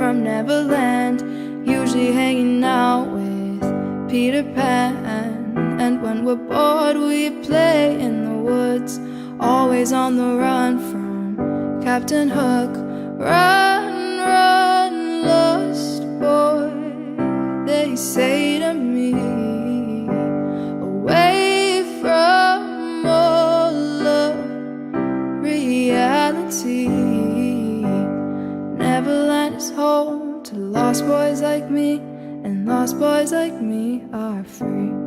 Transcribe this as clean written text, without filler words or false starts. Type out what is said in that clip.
from Neverland, usually hanging out with Peter Pan. And when we're bored we play in the woods, always on the run from Captain Hook. Run, run, lost boy, they say to me, away from all of reality. Neverland is home to lost boys like me, and lost boys like me are free.